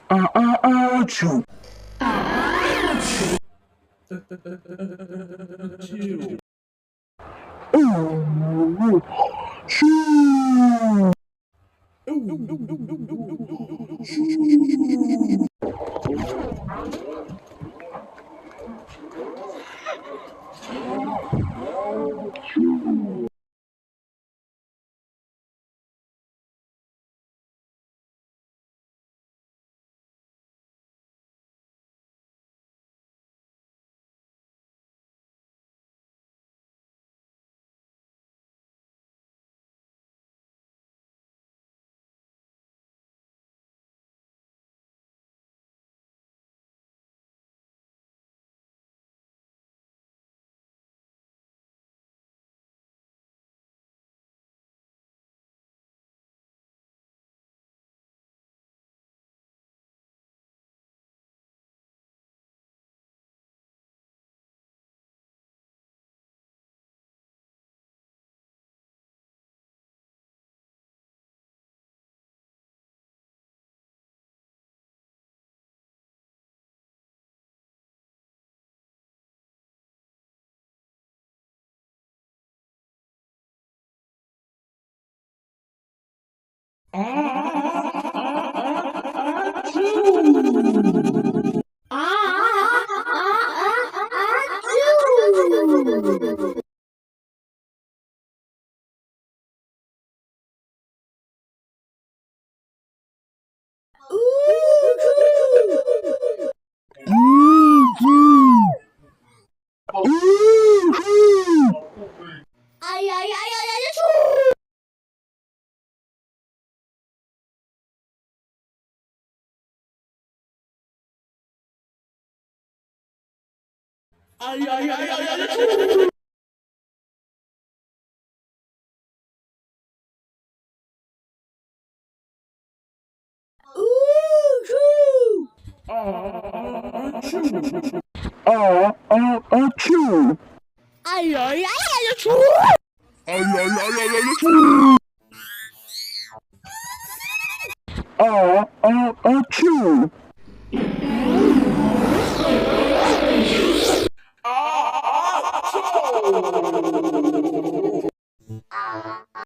Achoo. Ooh, shoo. Ay, ay, ay, ay, ay, achoo! Ay, ay, ay, ay, ay, achoo! Achoo. Ay, ay, ay, ay, achoo! Ay, ay, ay, ay, ay, achoo. Achoo.